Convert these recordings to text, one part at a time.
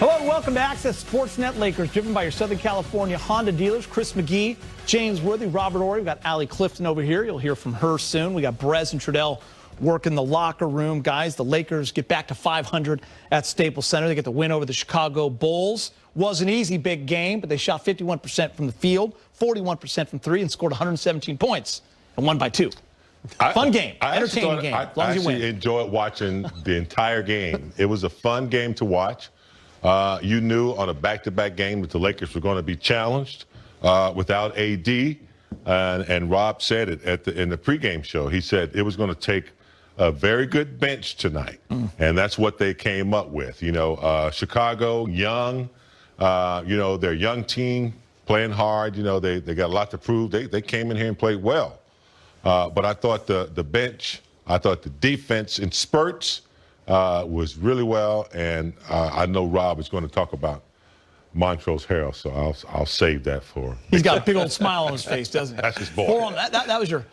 Hello and welcome to Access Sportsnet. Lakers driven by your Southern California Honda dealers, Chris McGee, James Worthy, Robert Ory. We've got Allie Clifton over here. You'll hear from her soon. We got Brez and Trudell working the locker room. Guys, the Lakers get back to 500 at Staples Center. They get the win over the Chicago Bulls. Was an easy big game, but they shot 51% from the field, 41% from three, and scored 117 points and won by 2. Fun game, entertaining game. I actually enjoyed watching the entire game. It was a fun game to watch. You knew on a back-to-back game that the Lakers were going to be challenged without AD. And Rob said it in the pregame show. He said it was going to take a very good bench tonight. And that's what they came up with. You know, Chicago, young, their young team playing hard. You know, they got a lot to prove. They came in here and played well. But I thought the bench, I thought the defense in spurts was really well, and I know Rob is going to talk about Montrezl Harrell, so I'll save that for him. He's got a big old smile on his face, doesn't he? That's his boy. Hold on, that was your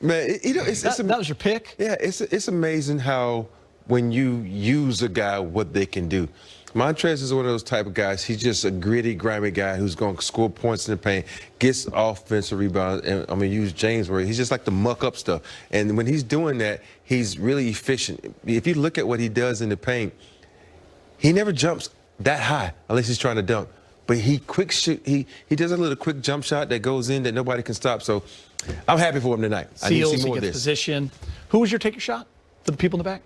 man. That was your pick. Yeah, it's amazing how when you use a guy, what they can do. Montrez is one of those type of guys. He's just a gritty, grimy guy who's going to score points in the paint, gets offensive rebounds, and I'm going to use James' word. He's just like to muck up stuff. And when he's doing that, he's really efficient. If you look at what he does in the paint, he never jumps that high unless he's trying to dunk. But he quick shoot. He does a little quick jump shot that goes in that nobody can stop. So I'm happy for him tonight. I need to see more of this. Position. Who was your take your shot for the people in the back?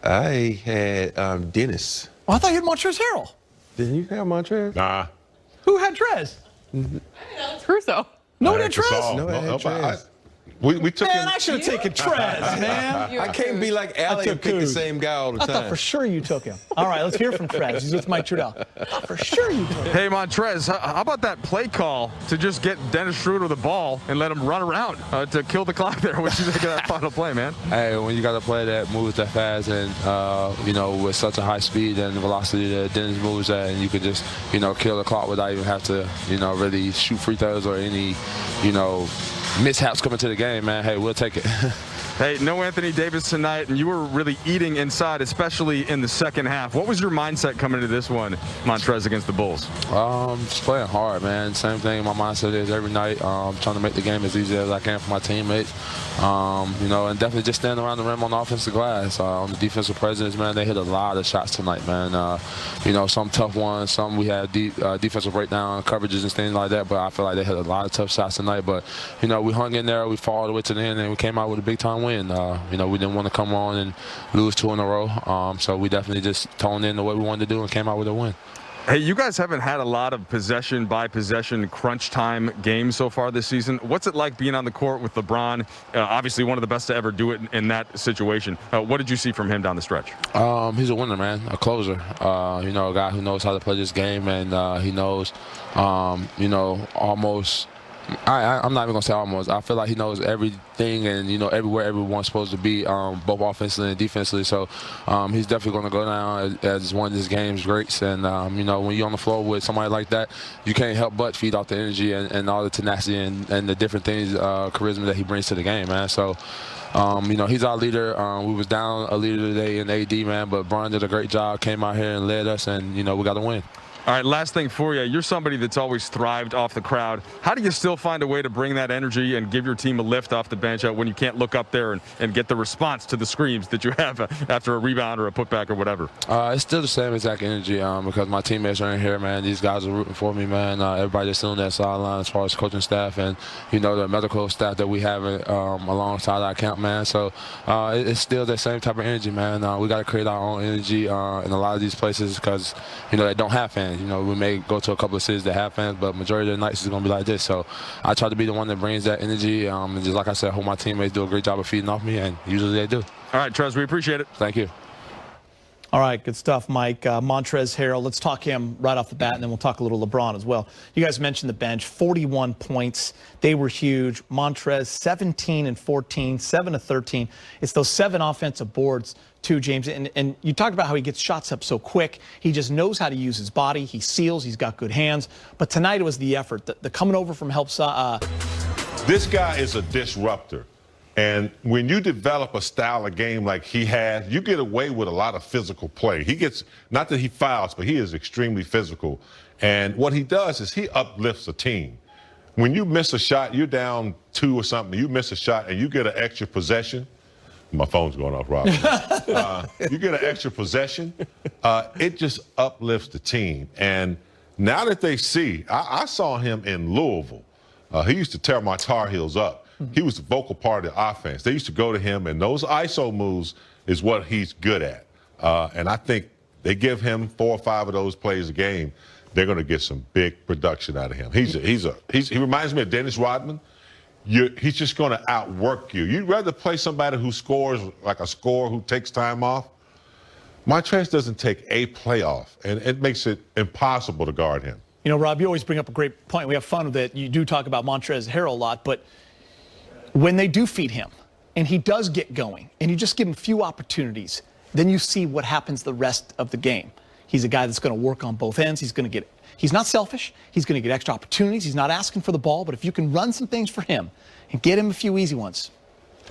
I had Dennis. Oh, I thought you had Montrezl Harrell. Didn't you have Montrez? Nah. Who had Trez? Crusoe. No one had Trez? No, I had Trez. We took him. Man, I should have taken Trez, man. I can't be like Allie and pick the same guy all the time. I thought for sure you took him. All right, let's hear from Trez. He's with Mike Trudell. I thought for sure you took him. Hey, Montrez, how about that play call to just get Dennis Schroeder the ball and let him run around to kill the clock there? What you think of that final play, man? Hey, when you got a play that moves that fast and, with such a high speed and velocity that Dennis moves at, and you could just, kill the clock without even have to, really shoot free throws or any, mishaps coming to the game, man. Hey, we'll take it. Hey, no Anthony Davis tonight, and you were really eating inside, especially in the second half. What was your mindset coming into this one, Montrez, against the Bulls? Just playing hard, man. Same thing my mindset is every night. Trying to make the game as easy as I can for my teammates. And definitely just standing around the rim on the offensive glass. On the defensive presence, man, they hit a lot of shots tonight, man. Some tough ones, some we had defensive breakdown, coverages and things like that, but I feel like they hit a lot of tough shots tonight. But, we hung in there, we fought all the way to the end, and we came out with a big-time win. We didn't want to come on and lose 2 in a row, so we definitely just toned in the way we wanted to do and came out with a win. Hey, you guys haven't had a lot of possession-by-possession crunch time games so far this season. What's it like being on the court with LeBron? Obviously one of the best to ever do it in that situation. What did you see from him down the stretch? He's a winner, man, a closer. A guy who knows how to play this game, and he knows, almost. I'm not even going to say almost. I feel like he knows everything and, everywhere everyone's supposed to be, both offensively and defensively. So he's definitely going to go down as one of this game's greats. And, when you're on the floor with somebody like that, you can't help but feed off the energy and all the tenacity and the different things, charisma that he brings to the game, man. So, he's our leader. We was down a leader today in AD, man, but Bron did a great job, came out here and led us, and, we got to win. All right, last thing for you. You're somebody that's always thrived off the crowd. How do you still find a way to bring that energy and give your team a lift off the bench when you can't look up there and get the response to the screams that you have after a rebound or a putback or whatever? It's still the same exact energy because my teammates are in here, man. These guys are rooting for me, man. Everybody that's still on that sideline as far as coaching staff and, the medical staff that we have alongside our camp, man. So it's still the same type of energy, man. We got to create our own energy in a lot of these places because, they don't have fans. We may go to a couple of cities that have fans, but majority of the nights is going to be like this. So I try to be the one that brings that energy. And just like I said, I hope my teammates do a great job of feeding off me, and usually they do. All right, Trez, we appreciate it. Thank you. All right, good stuff, Mike. Montrezl Harrell, let's talk him right off the bat, and then we'll talk a little LeBron as well. You guys mentioned the bench, 41 points. They were huge. Montrezl, 17 and 14, 7 of 13. It's those 7 offensive boards, too, James. And you talked about how he gets shots up so quick. He just knows how to use his body. He seals. He's got good hands. But tonight it was the effort, the coming over from help side. This guy is a disruptor. And when you develop a style of game like he has, you get away with a lot of physical play. He gets, not that he fouls, but he is extremely physical. And what he does is he uplifts a team. When you miss a shot, you're down 2 or something, you miss a shot and you get an extra possession. My phone's going off, Rob. You get an extra possession, it just uplifts the team. And now that they see, I saw him in Louisville. He used to tear my Tar Heels up. He was the vocal part of the offense. They used to go to him, and those ISO moves is what he's good at. And I think they give him 4 or 5 of those plays a game, they're going to get some big production out of him. He reminds me of Dennis Rodman. He's just going to outwork you. You'd rather play somebody who scores like a scorer who takes time off. Montrez doesn't take a play off, and it makes it impossible to guard him. You know, Rob, you always bring up a great point. We have fun with it. You do talk about Montrezl Harrell a lot, but when they do feed him and he does get going and you just give him a few opportunities, then you see what happens the rest of the game. He's a guy that's going to work on both ends. He's not selfish. He's going to get extra opportunities. He's not asking for the ball, but if you can run some things for him and get him a few easy ones,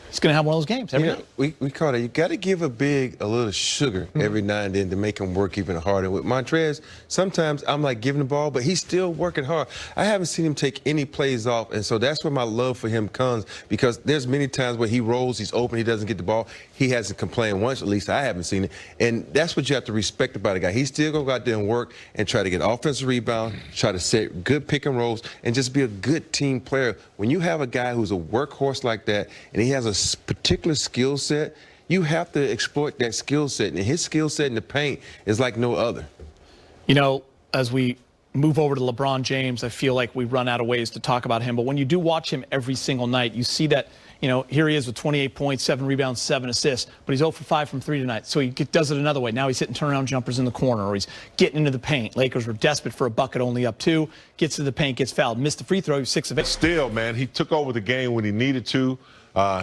he's going to have one of those games every night. We call it, you got to give a little sugar every now and then to make him work even harder. With Montrez, sometimes I'm like giving the ball, but he's still working hard. I haven't seen him take any plays off, and so that's where my love for him comes, because there's many times where he rolls, he's open, he doesn't get the ball. He hasn't complained once, at least I haven't seen it. And that's what you have to respect about a guy. He's still going to go out there and work and try to get offensive rebound, try to set good pick and rolls, and just be a good team player. When you have a guy who's a workhorse like that, and he has a particular skill set, you have to exploit that skill set. And his skill set in the paint is like no other. You know, as we move over to LeBron James, I feel like we run out of ways to talk about him. But when you do watch him every single night, you see that, you know, here he is with 28 points, 7 rebounds, 7 assists, but he's 0 for 5 from 3 tonight. So he does it another way. Now he's hitting turnaround jumpers in the corner, or he's getting into the paint. Lakers were desperate for a bucket, only up 2. Gets to the paint, gets fouled, missed the free throw, he's 6 of 8. Still, man, he took over the game when he needed to.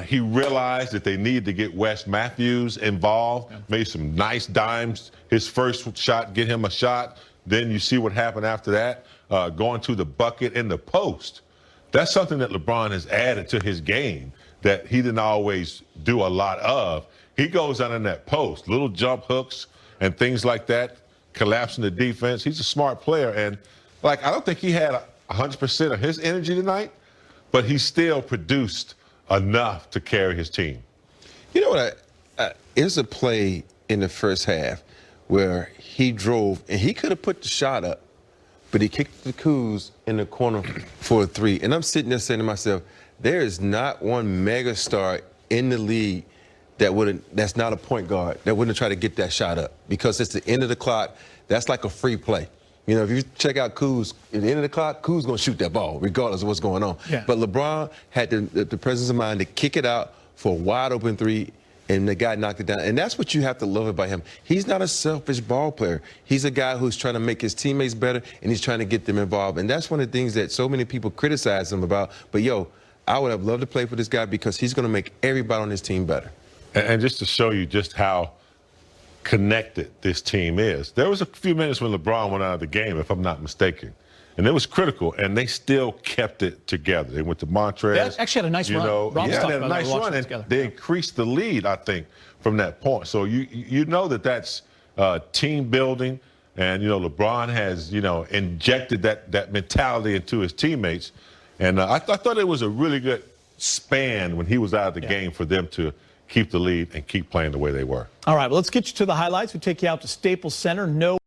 He realized that they needed to get Wes Matthews involved, made some nice dimes. His first shot, get him a shot. Then you see what happened after that, going to the bucket in the post. That's something that LeBron has added to his game that he didn't always do a lot of. He goes out in that post, little jump hooks and things like that, collapsing the defense. He's a smart player. And, like, I don't think he had 100% of his energy tonight, but he still produced enough to carry his team. You know what? There's a play in the first half where he drove, and he could have put the shot up, but he kicked the Kuz in the corner for a 3. And I'm sitting there saying to myself, there is not one mega star in the league that's not a point guard that wouldn't try to get that shot up, because it's the end of the clock. That's like a free play. You know, if you check out Kuz, at the end of the clock, Kuz going to shoot that ball regardless of what's going on. Yeah. But LeBron had the presence of mind to kick it out for a wide open 3, and the guy knocked it down. And that's what you have to love about him. He's not a selfish ball player. He's a guy who's trying to make his teammates better, and he's trying to get them involved. And that's one of the things that so many people criticize him about. But, yo, I would have loved to play for this guy because he's going to make everybody on his team better. And just to show you just how connected this team is, there was a few minutes when LeBron went out of the game, if I'm not mistaken. And it was critical, and they still kept it together. They went to Montrez. They actually had a nice run. They had a nice run, and they increased the lead, I think, from that point. So you know that's team building, and, you know, LeBron has, you know, injected that mentality into his teammates. And I thought it was a really good span when he was out of the game for them to keep the lead and keep playing the way they were. All right, well, let's get you to the highlights. We take you out to Staples Center. No